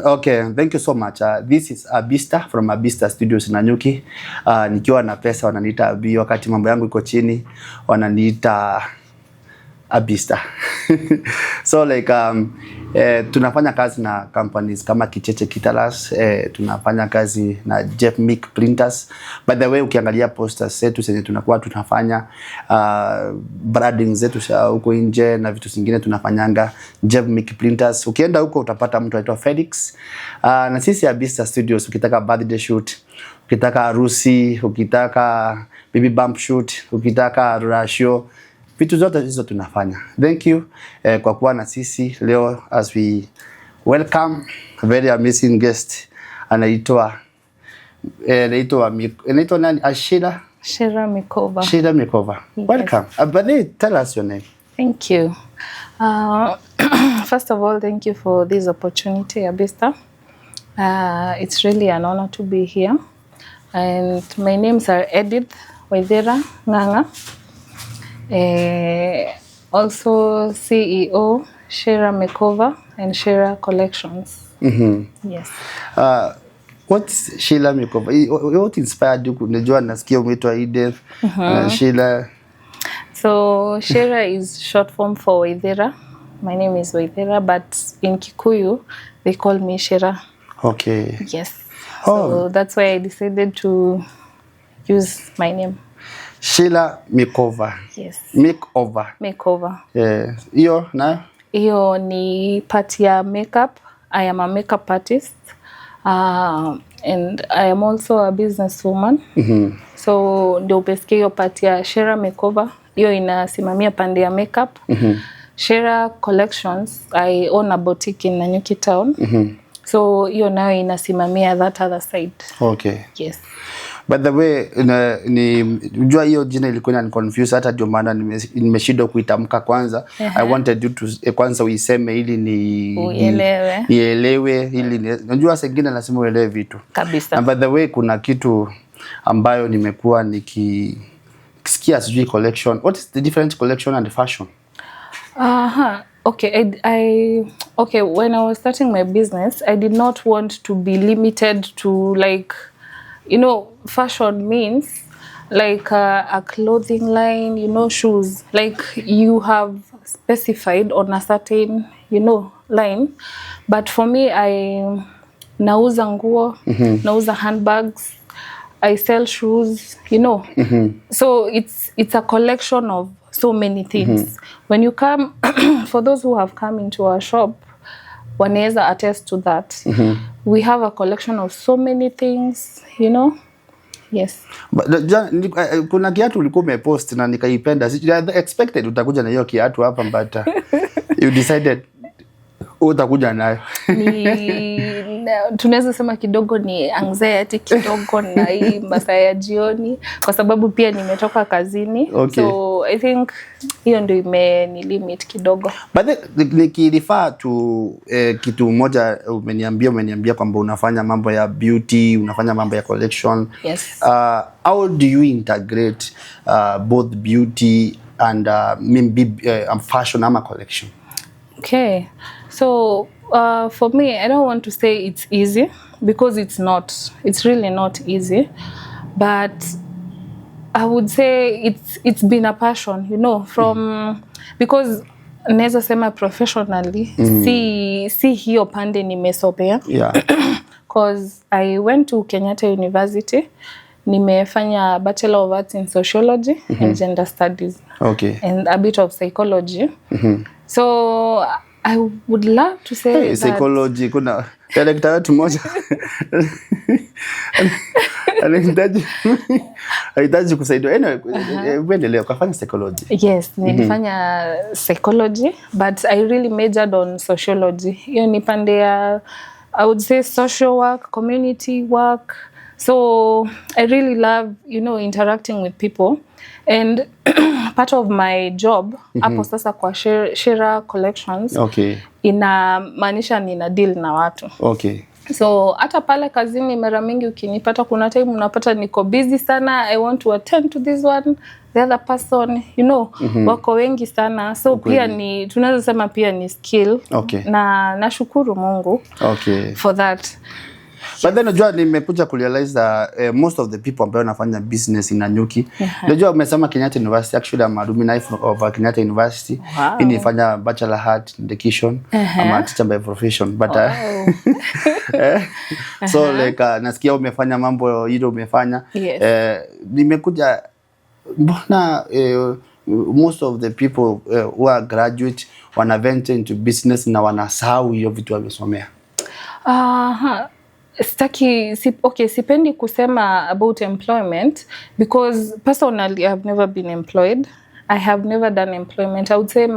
Okay, thank you so much. This is Abista from Abista Studios Nanyuki. Nikiwa na pesa wananiita Abi, wakati mambo yangu iko chini wananiita Abista. So like tunafanya kazi na companies kama Kicheche Kitalas, tunafanya kazi na Jeff Mick Printers. By the way, ukiangalia posters zetu zenye tunakuwa tunafanya branding zetu huko nje na vitu vingine tunafanyanga Jeff Mick Printers. Ukienda huko utapata mtu anaitwa Felix. Na sisi Abista Studios, ukitaka birthday shoot, ukitaka harusi, ukitaka baby bump shoot, ukitaka ratio, vitu zote hizo tunafanya. Thank you kwa kuwa na sisi leo as we welcome a very amazing guest anaitwa nani? Shira Mikova. Shira Mikova. Yes. Welcome. But tell us your name. Thank you. First of all, thank you for this opportunity, Abista. It's really an honor to be here. And my names are Edith Waithera Nganga. Also CEO Shira Mikova and Shira Collections. Mm-hmm. Yes. What's Shira Mikova? What inspired you? Unajua nasikia umeitwa Edith, Shira. So Shira is short form for Waithera. My name is Waithera, but in Kikuyu they call me Shira. Okay. Yes. So that's why I decided to use my name. Shira Mikova. Yes. Makeover. Hiyo na? Hiyo ni part ya makeup. I am a makeup artist. And I am also a businesswoman. Mm-hmm. So ndio upesikia hiyo part ya Shira Makeover. Hiyo inasimamia pande ya makeup. Mm-hmm. Shira Collections, I own a boutique in Nanyuki town. Mm-hmm. So hiyo nayo inasimamia that other side. Okay. Yes. By the way, unajua hiyo jina ilikuwa ni confuse, hata ndio maana nimeshindwa kuitamka kwanza. I wanted you to kwanza uiseme ili nielewe ili unajua sengine lazima uelewe vitu. Kabisa. And by the way, kuna kitu ambayo nimekuwa nikisikia sijui collection. What is the difference collection and fashion? Okay, okay, when I was starting my business, I did not want to be limited to like, you know, fashion means like a clothing line, you know, shoes. Like you have specified on a certain, you know, line. But for me, I nauza nguo, nauza handbags, I sell shoes, you know. So it's a collection of so many things. When you come, for those who have come into our shop, wanaweza attest to that. We have a collection of so many things, you know. Yes. But kuna kiatu ulikuwa umepost na nikaipenda. I expected utakuja na hiyo kiatu hapa, but you decided utakuja nayo. Tunaweza sema kidogo ni anxiety kidogo na hii masaa ya jioni kwa sababu pia nimetoka kazini. Okay. So I think hiyo ndio imenilimit kidogo. But nikirifaa to kitu moja umeniambia kwamba unafanya mambo ya beauty, unafanya mambo ya collection. Yes. How do you integrate both beauty and maybe fashion ama collection? Okay. So for me, I don't want to say it's easy because it's not. It's really not easy. But I would say it's been a passion, you know, from because naweza sema professionally, si hiyo pande nimesomea. Yeah. Because I went to Kenyatta University. Nimefanya Bachelor of Arts in Sociology and Gender Studies. Okay. And a bit of psychology. So I would love to say that psychology, kuna director wetu mmoja anahitaji kusaidia. Uendelee kufanya psychology. Yes, nilifanya psychology, but I really majored on sociology. Hiyo ni pande ya, I would say, social work, community work. So I really love, you know, interacting with people. And part of my job hapo sasa kwa Shira Collections, okay, inamaanisha nina deal na watu. Okay. So hata pale kazini mara mingi ukinipata, kuna time unapata niko busy sana, I want to attend to this one, the other person, you know, wako wengi sana. So pia ni tunaweza sema pia ni skill. Na nashukuru Mungu for that. But then unajua nimekuja kurealize that most of the people ambao wanafanya business in Nanyuki, unajua umesema Kenyatta University, actually I'm alumni of Kenyatta University. Nilifanya bachelor art in education. I'm a teacher by profession, but so like nasikia umefanya mambo hilo umefanya. Nimekuja mbona most of the people who are graduate wana venture into business na wanasahau hiyo vitu wamesomea. Sipendi kusema about employment because personally I have never been employed. I have never done employment. I would say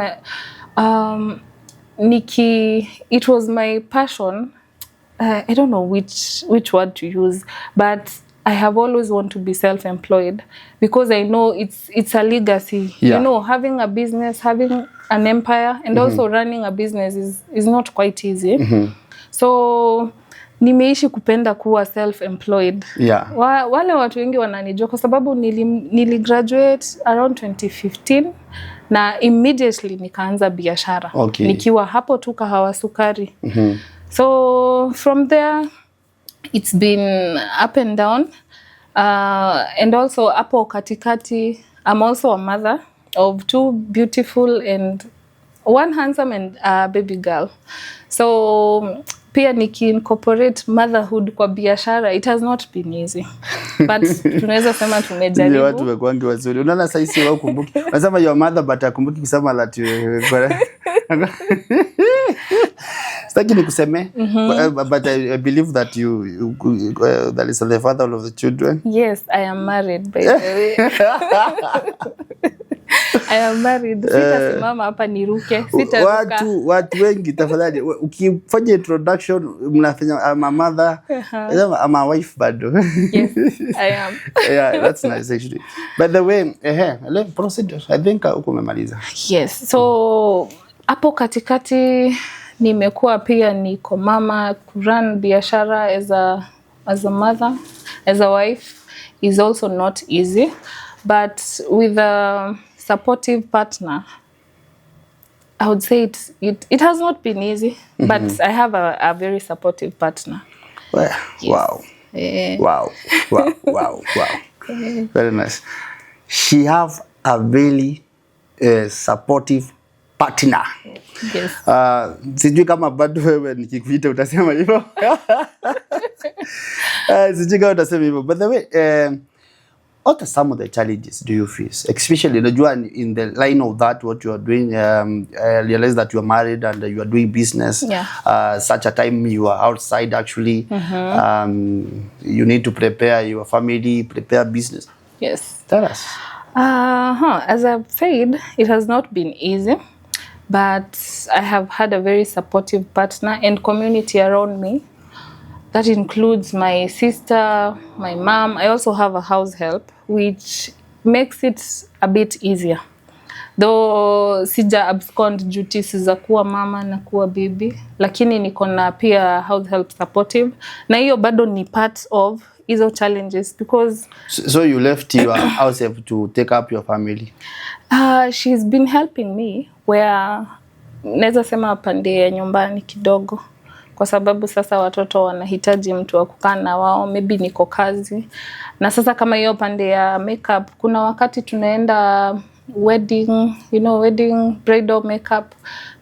it was my passion. I don't know which word to use, but I have always wanted to be self-employed because I know it's a legacy. You know, having a business, having an empire, and also running a business is not quite easy. So nimeishi kupenda kuwa self-employed. Wale watu wengi wananijua kwa sababu niligraduate around 2015 na immediately nikaanza biashara. Nikiwa hapo tu Kahawa Sukari. So from there it's been up and down. And also hapo katikati I'm also a mother of 2 beautiful and 1 handsome and a baby girl. So pia incorporate motherhood kwa biashara, it has not been easy. But tunaweza sema tumejaribu. Ni watu wekwangi wazuri. Unaona sasa hivi wao kumbuki. Unasema your mother but akumbuki kusema la tu. Sitaki nikuseme, but I believe that that is the father of the children. Yes, I am married by the way. I am married. Sitasimama hapa niruke. Sitaruka. Watu wengi tafadhali ukifanya introduction mnafanya I'm a mother, I'm a wife bado. Yes, I am. Yeah, that's nice actually. By the way, let's proceed. I think uko umemaliza. Yes. So hapo katikati nimekuwa pia niko mama, kurun biashara as a mother, as a wife is also not easy, but with a supportive partner I would say it has not been easy, but I have a very supportive partner. Well, yes. Wow. Very nice. She have a very supportive partner. Yes. Sijui kama bado wewe nikikuita utasema hivyo. Sijui kama utasema hivyo. By the way, what are some of the challenges do you face? Especially in the line of that, what you are doing, I realize that you are married and you are doing business. Such a time you are outside actually. You need to prepare your family, prepare business. Yes. Tell us. As I've said, it has not been easy. But I have had a very supportive partner and community around me. That includes my sister, my mom. I also have a house help, which makes it a bit easier. Though sija abscond duties za kuwa mama na kuwa baby, lakini niko na pia house help supportive. Na hiyo bado ni part of hizo challenges because so you left your house help to take up your family. She's been helping me where naweza sema pande ya nyumbani kidogo kwa sababu sasa watoto wanahitaji mtu wa kukaa na wao, maybe niko kazi. Na sasa kama hiyo pande ya makeup, kuna wakati tunaenda wedding, wedding bridal makeup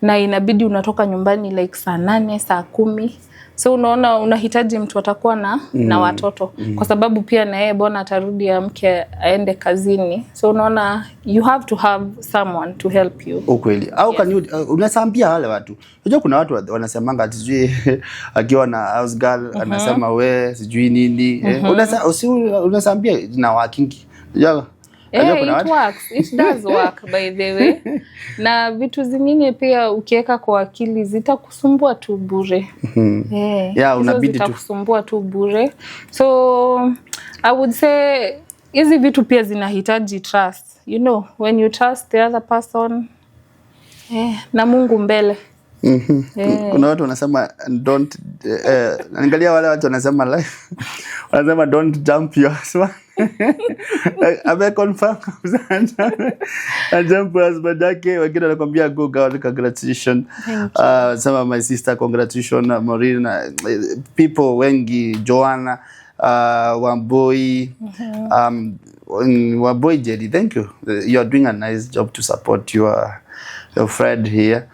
na inabidi unatoka nyumbani like saa 8, saa 10. So unaona unahitaji mtu atakuwa na watoto kwa sababu pia na yeye bona atarudi amke aende kazini. So unaona you have to have someone to help you. Ukweli. Au can you unasambia wale watu. Unajua kuna watu wanasemanga sijui akiwa na house girl anasema we sijui nini. Unasambia na working. Unajua it works. It does work by the way. Na vitu zingine pia ukiweka kwa akili zitakusumbua tu bure. Unabidi zitakusumbua tu bure. So I would say hizi vitu pia zinahitaji trust. When you trust the other person, na Mungu mbele. Kuna watu wanasema don't angalia wale watu wanasema like wanasema don't jump your husband. Ame confirm jump your husband yake, wengine wanakuambia go God congratulations. Some of my sister congratulations, Marina, people wengi, Joanna, Wamboi, Wamboi Jerry, thank you. You are doing a nice job to support your friend here.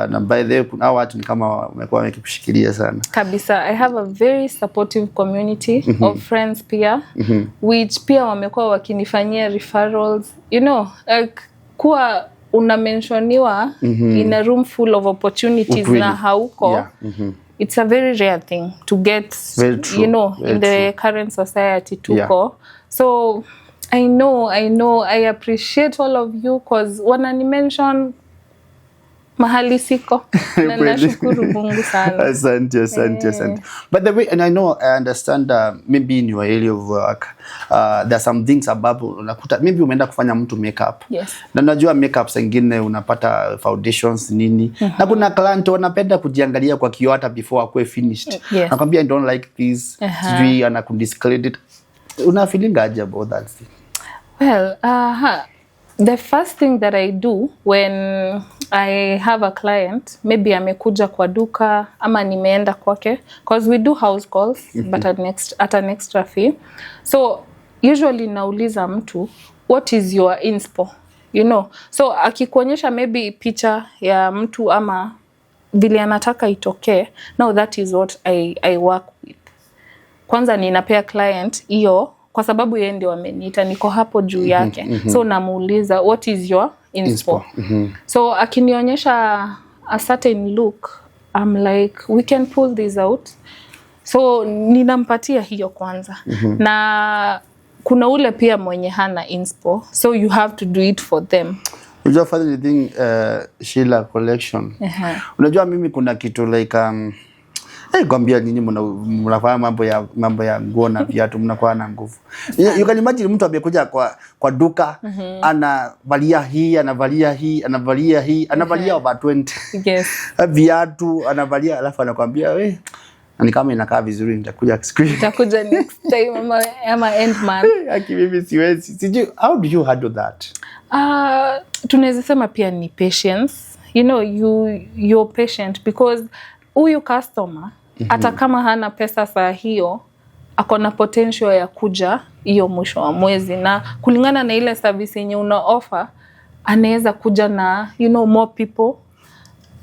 Na by the way kuna watu ni kama wamekuwa wakikushikilia sana kabisa. I have a very supportive community of friends pia which pia wamekuwa wakinifanyia referrals, you know, like kuwa unamenshoniwa in a room full of opportunities na hauko. It's a very rare thing to get, you know, in the current society tuko. So I know I appreciate all of you cause wanani mention mahali siko. Na nashukuru Mungu sana. Asante. But the way, and I know, I understand maybe in your area of work there's some things about unakuta maybe umeenda kufanya mtu makeup. Yes. Na najua makeup zingine unapata foundations nini. Na kuna client wanapenda kujiangalia kwa kioo hata before akue finished. Nakwambia I don't like this. Sijui anakudiscredit. Una feeling aje about that thing? Well, the first thing that I do when I have a client, maybe amekuja kwa duka ama nimeenda kwake, because we do house calls but at an extra fee. So usually nauliza mtu, what is your inspo? You know, so akikuonyesha maybe picha ya mtu ama vile anataka itokee, now that is what I work with. Kwanza ninapea client hiyo kwa sababu yeye ndio ameniita, niko hapo juu yake. So namuuliza what is your inspo? So akinionyesha a certain look, I'm like we can pull this out. So ninampatia hiyo kwanza. Na kuna ule pia mwenye hana inspo, so you have to do it for them. Unajua funny thing, Sheila collection. Unajua mimi kuna kitu like kwambia nini mnafanya mambo ya nguo na viatu mnakuwa na nguvu. You can imagine mtu amekuja kwa duka anavalia hii, anavalia over 20. Yes. Viatu anavalia alafu anakuambia we ni kama inakaa vizuri nitakuja next time ama end man. Mimi siwezi. Sijui how do you handle that? Tunaweza sema pia ni patience. You know, you're patient because huyu customer hata kama hana pesa saa hiyo akona potential ya kuja hiyo mwisho wa mwezi, na kulingana na ile service yenye una offer anaweza kuja na you know more people,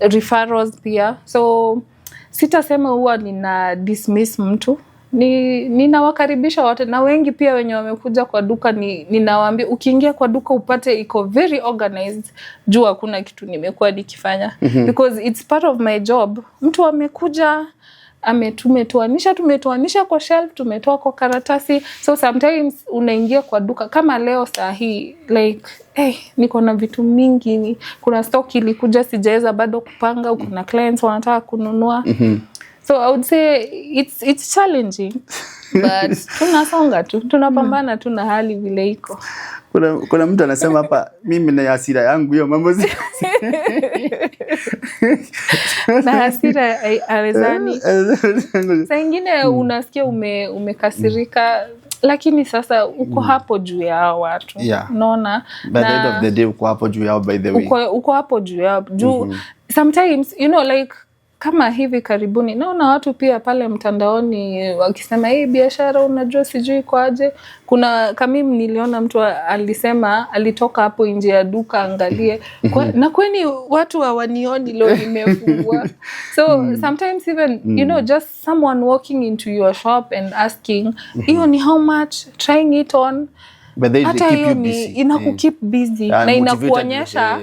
referrals pia. So sitasema huwa nina dismiss mtu, ninawakaribisha wote, na wengi pia wenye wamekuja kwa duka ninawaambia ukiingia kwa duka upate iko very organized, juu hakuna kitu nimekuwa nikifanya because it's part of my job. Mtu amekuja tumetoanisha kwa shelf, tumetoa kwa karatasi. So sometimes unaingia kwa duka kama leo saa hii like niko na vitu mingi, kuna stock ilikuja sijaweza bado kupanga, kuna clients wanataka kununua. So I would say it's challenging but tunasonga tu, tunapambana tu na hali vile iko. Kuna mtu anasema hapa mimi na hasira yangu hiyo mambo na hasira awezani. Saa ingine unasikia umekasirika lakini sasa uko hapo juu ya hao watu. Unaona? By the end of the day uko hapo juu yao, by the way. Uko hapo juu yao. Sometimes you know like kama hivi karibuni naona watu pia pale mtandaoni wakisema hii biashara unajua sijui kwaje. Kuna kama niliona mtu alisema alitoka hapo nje ya duka angalie na kweni watu hawanioni leo nimefungwa. So sometimes even you know just someone walking into your shop and asking hiyo ni how much, trying it on, but they keep you busy. Inakukeep busy na inakuonyesha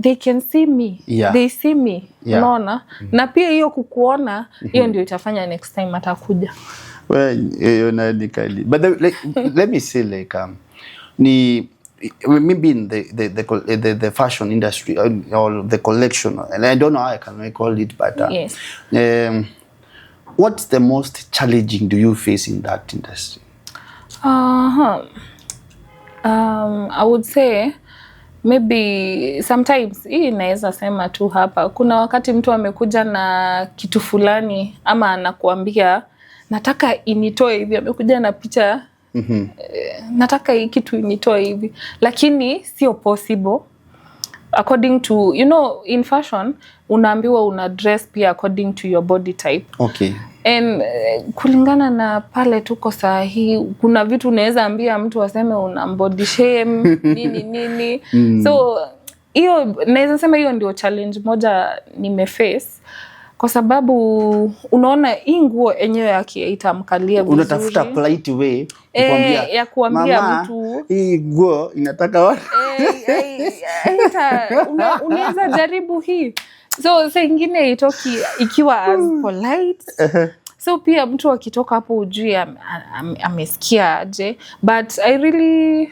they can see me. They see me. Unaona? Na pia hiyo kukuona hiyo ndio itafanya next time atakuja. Well, but let me say like maybe in the fashion industry or the collection, and I don't know how I can call it, but yes. What's the most challenging do you face in that industry? I would say maybe sometimes hii naweza sema tu hapa, kuna wakati mtu amekuja na kitu fulani ama anakuambia nataka initoe hivi, amekuja na picha nataka hii kitu initoe hivi, lakini sio possible according to, you know, in fashion unaambiwa una dress pia according to your body type. Okay. And kulingana na pale tuko saa hii, kuna vitu unaweza ambia mtu aseme una body shame nini. So hiyo naweza sema hiyo ndio challenge moja nimeface, kwa sababu unaona hii nguo enyewe yake itamkalia vizuri. Unatafuta polite way ya kuambia mtu hii nguo inataka wapi? Unaweza jaribu hii. So saa ingine itoki ikiwa as polite. So pia mtu akitoka hapo ujui amesikia aje. But I really,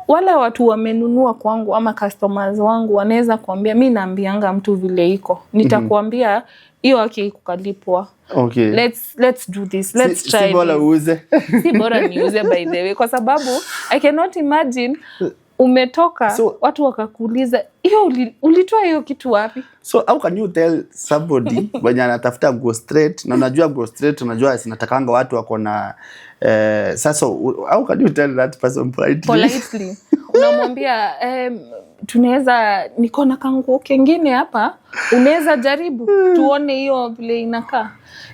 wale watu wamenunua kwangu ama customers wangu wanaweza kuambia, mimi naambianga mtu vile iko. Nitakuambia hiyo haki kukalipwa. Okay. Let's do this. Let's try. Si bora uuze. Si bora niuze by the way, kwa sababu I cannot imagine umetoka watu wakakuuliza hiyo ulitoa hiyo kitu wapi? So how can you tell somebody when anatafuta go straight, na unajua go straight, unajua sinatakanga watu wako na sasa how can you tell that person politely? Unamwambia tunaweza, niko na kanguo kingine hapa, unaweza jaribu tuone hiyo vile inakaa.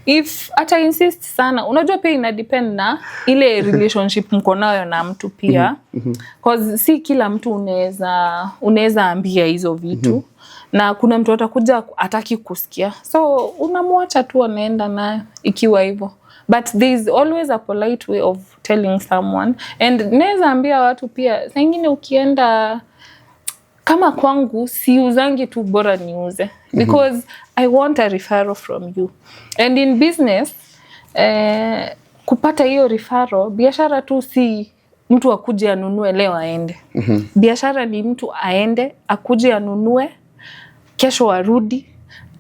If ata insist sana, unajua pia ina depend na ile relationship mko nayo na mtu pia. Cause si kila mtu unaweza ambia hizo vitu. Na kuna mtu atakuja hataki kusikia. So unamwacha tu anaenda nayo ikiwa hivyo. But there is always a polite way of telling someone. And naweza ambia watu pia, saa ingine ukienda kama kwangu, siuzangi tu bora niuze. Because I want a referral from you. And in business, kupata hiyo referral, biashara tu si mtu akuje anunue leo aende. Biashara ni mtu aende, akuje anunue, kesho arudi,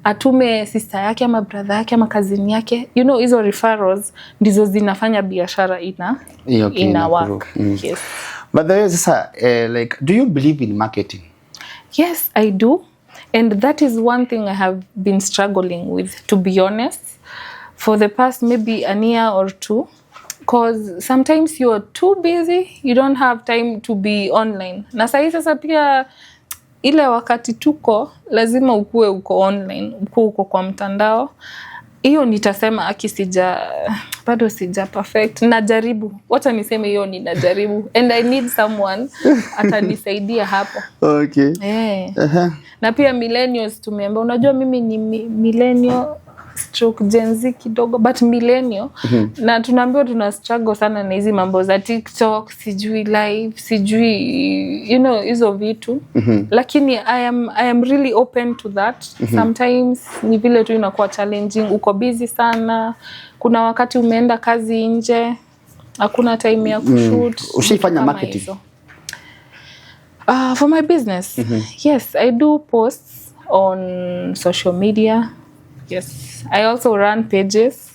atume sister yake ama brother yake ama cousin yake. You know, hizo referrals ndizo zinafanya biashara ina work. Yes. But there is like, do you believe in marketing? Yes, I do. And that is one thing I have been struggling with, to be honest, for the past maybe a year or two. Because sometimes you're too busy, you don't have time to be online. Na sasa pia ile wakati tuko, lazima ukue uko online, uko kwa mtandao. Hiyo nitasema bado sija perfect. Najaribu. Wacha niseme hiyo ninajaribu. And I need someone atanisaidia hapo. Okay. Na pia millennials tumeamba, unajua mimi ni millennial stroke Gen Z kidogo, but millennial. Na tunaambiwa tuna struggle sana na hizi mambo za TikTok, sijui live, sijui, you know, hizo vitu. Lakini I am really open to that. Sometimes ni vile tu inakuwa challenging, uko busy sana. Kuna wakati umeenda kazi nje, hakuna time ya kushoot. Ushifanya marketing? For my business, yes, I do posts on social media. Yes, I also run pages,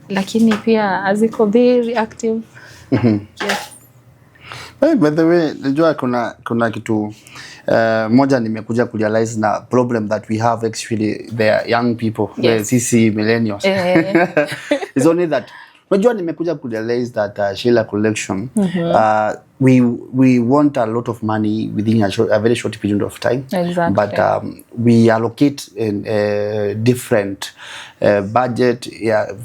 lakini pia haziko very active. Yes. By the way, najua kuna kitu moja nimekuja kurealize na problem that we have actually the young people, the CC millennials. It's only that unajua nimekuja kurealize that Sheila collection we want a lot of money within a very short period of time. Exactly. But we allocate in different budget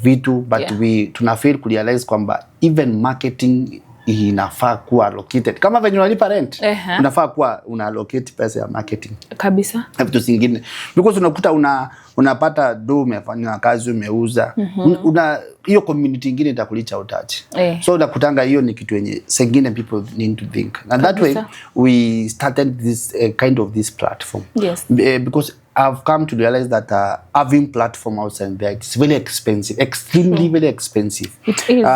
vitu, but we tunafail kurealize kwamba even marketing inafaa kuwa allocated. Kama venye unalipa rent, unafaa kuwa una-allocate pesa ya marketing. Kabisa. Vitu zingine. Because unakuta unapata do umefanya kazi umeuza. Hiyo community ingine itakulicha utachi. So unakutanga hiyo ni kitu yenye sengine people need to think. And that way we started this kind of this platform. Yes. Because I've come to realize that having platform outside there, it's very expensive, extremely very expensive. It is.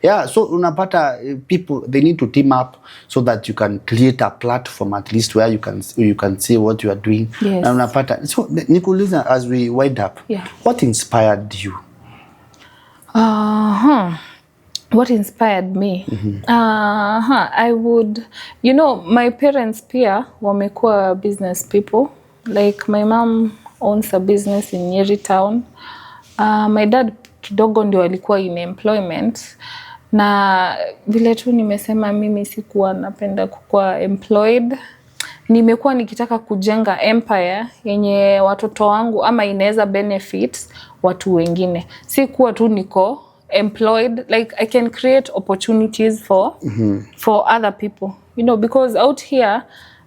Yeah, so unapata people, they need to team up so that you can create a platform at least where you can see what you are doing. Yes. Na unapata, so nikuuliza as we wind up, what inspired you? what inspired me? I would, my parents pia wamekuwa business people. Like my mom owns a business in Nyeri town. My dad kidogo ndio alikuwa in employment. Na vile tu nimesema mimi sikuwa napenda kukuwa employed. Nimekuwa nikitaka kujenga empire yenye watoto wangu ama inaweza benefit watu wengine. Sikuwa tu niko employed, like I can create opportunities for other people, because out here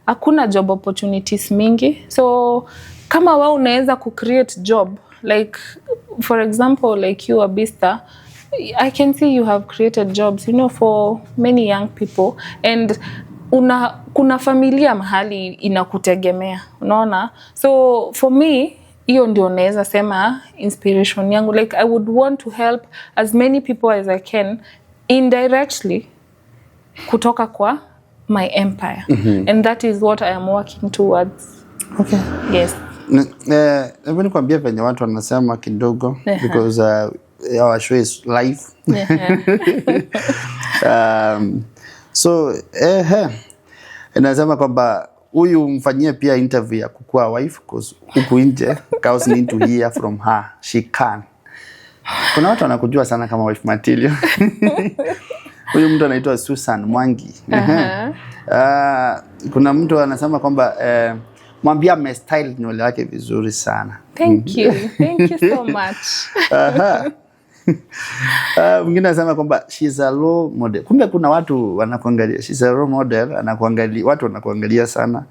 hakuna job opportunities mingi. So kama wewe unaweza ku create job, like for example like you Abista, I can see you have created jobs for many young people, and kuna familia mahali inakutegemea, unaona. So for me hiyo ndio naweza sema inspiration yangu, like I would want to help as many people as I can indirectly kutoka kwa my empire. And that is what I am working towards. Okay. Yes. Hebu nikwambie venye watu wanasema kidogo because our show is live. So inasema kwamba huyu mfanyie pia interview ya kukua wife because huku nje cows need to hear from her, she can. Kuna watu wanakujua sana kama wife material. Huyu mtu anaitwa Susan Mwangi. Kuna mtu anasema kwamba mwambie amestyle nywele yake vizuri sana. Thank you so much. Mwingine anasema kwamba she's a role model. Kumbe kuna watu wanakuangalia, she's a role model, anakuangalia, watu wanakuangalia sana.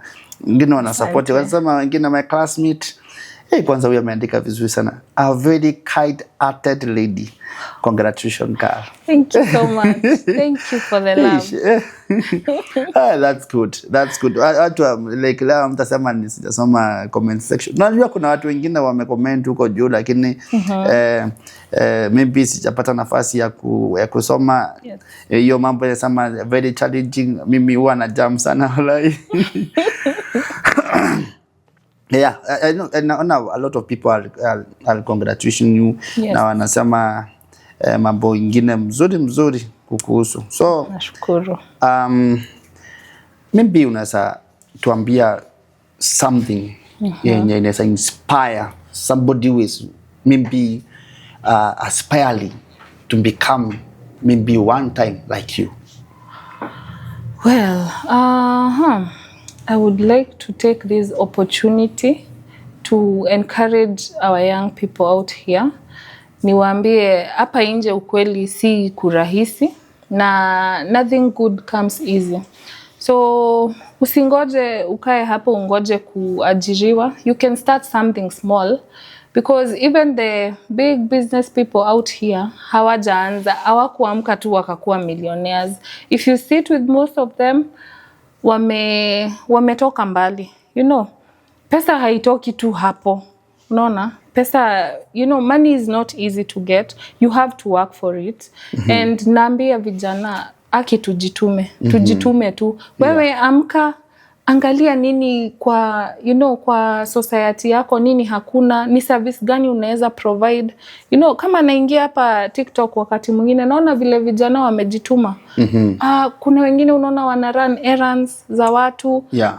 Wengine wana support, wanasema wengine my classmate. Kwanza huyu ameandika vizuri sana. A very kind-hearted lady. Congratulations, Carl. Thank you so much. Thank you for the love. That's good. That's good. Watu like leo mtasema nisijasoma comment section. Najua kuna watu wengine wamecomment huko juu lakini maybe sijapata nafasi ya kusoma. Hiyo mambo yanasema very challenging. Mimi huwa na jam sana wallahi. Yeah, I know a lot of people are congratulating you. Yes. Na wanasema mambo ingine mzuri kukuhusu. So nashukuru. Maybe unaweza tuambia something yenye inaweza inspire somebody who is maybe aspiring to become maybe one time like you. Well, I would like to take this opportunity to encourage our young people out here. Niwaambie hapa nje ukweli si kurahisi na nothing good comes easy. So usingoje ukae hapo ungoje kuajiriwa. You can start something small because even the big business people out here hawajaanza, hawakuamka tu wakakuwa millionaires. If you sit with most of them, wametoka mbali. Pesa haitoki tu hapo. Unaona? Pesa, money is not easy to get. You have to work for it. And naambia vijana tujitume. Tujitume tu. Wewe amka, angalia nini kwa kwa society yako, nini hakuna, ni service gani unaweza provide. Kama naingia hapa TikTok wakati mwingine naona vile vijana wamejituma. Kuna wengine unaona wana run errands za watu. Yeah.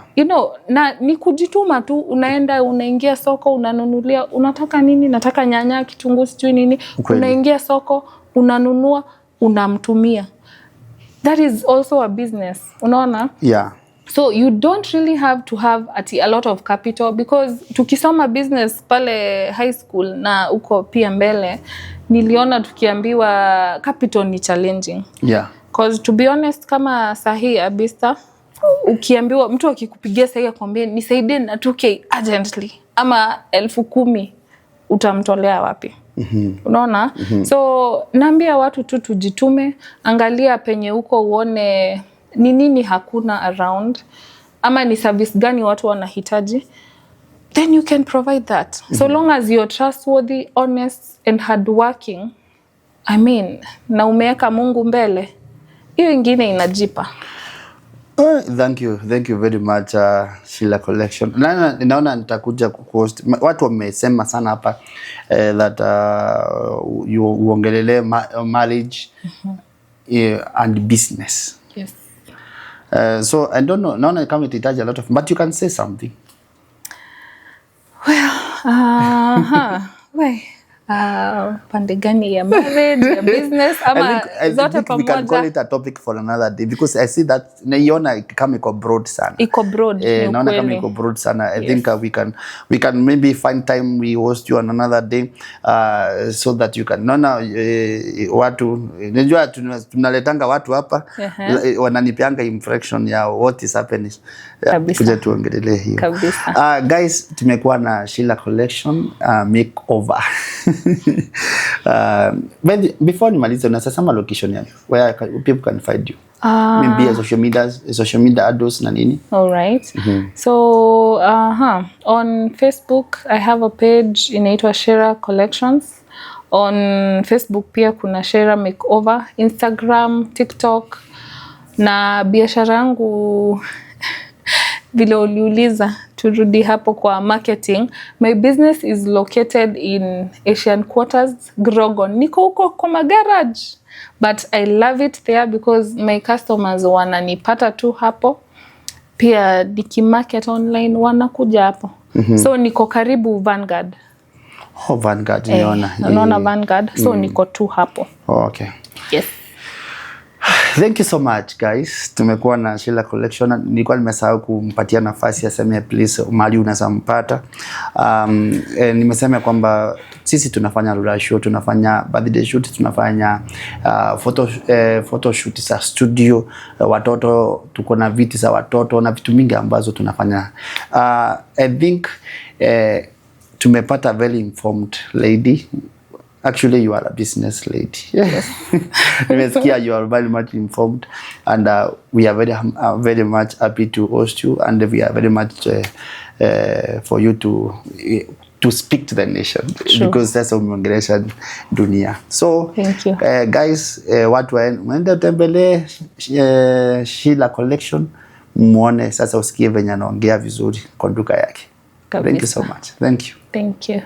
Na ni kujituma tu, unaingia soko, unanunulia, unataka nini, nataka nyanya, kitunguu, sijui nini. Unaingia soko, unanunua, unamtumia. That is also a business. Unaona? Yeah. So you don't really have to have a lot of capital because tukisoma business pale high school na uko pia mbele niliona tukiambiwa capital ni challenging. Yeah. Because to be honest kama sahi Abista ukiambiwa mtu akikupigia sahi akwambie nisaidie na 2K urgently ama 10,000 utamtolea wapi? Unaona? So naambia watu tu tujitume, angalia penye uko uone ni nini hakuna around ama ni service gani watu wanahitaji, then you can provide that. So long as you're trustworthy, honest and hardworking, na umeweka Mungu mbele, hiyo ingine inajipa. Thank you very much Sheila Collection. Naona nitakuja kupost. Watu wamesema sana hapa that uongelele marriage. and business. Yes. So I don't know, naona kama itahitaji a lot of, but you can say something. Pande gani ya marriage, ya business, ama zote pamoja? We can call it a topic for another day because I see that naiona kama iko broad sana. Iko broad. Naona kama iko broad sana. I think we can maybe find time we host you on another day so that you can naona watu unajua tunaletanga watu hapa wananipeanga impression ya what is happening. Kuja tuongelee hiyo. Kabisa. Guys, tumekuwa na Sheila Collection makeover. Before nimalize unasema location yako where people can find you. Maybe social media address na nini. All right. So on Facebook I have a page inaitwa Sheila Collections. On Facebook pia kuna Sheila Makeover, Instagram, TikTok, na biashara yangu vile uliuliza turudi hapo kwa marketing. My business is located in Asian Quarters, Grogon. Niko huko kwa garage, but I love it there because my customers wananipata tu hapo. Pia nikimarket online wanakuja hapo. So niko karibu Vanguard. Vanguard niona. Naona Vanguard. So niko tu hapo. Okay. Yes. Thank you so much guys. Tumekuwa na Sheila Collection. Nilikuwa nimesahau kumpatia nafasi ya sema please mali unaweza mpata. Nimesema kwamba sisi tunafanya rural show, tunafanya birthday shoot, tunafanya photo shoot za studio, watoto tuko na viti za watoto na vitu mingi ambazo tunafanya. I think tumepata very informed lady. Actually, you are a business lady. Yes. You are very much informed, and we are very much happy to host you, and we are very much for you to speak to the nation. Sure. Because that's umeongelesha dunia. So, thank you. Guys, watu waende tembele Sheila Collection, muone sasa usikie venye anaongea vizuri kwa duka yake. Thank you so much. Thank you. Thank you.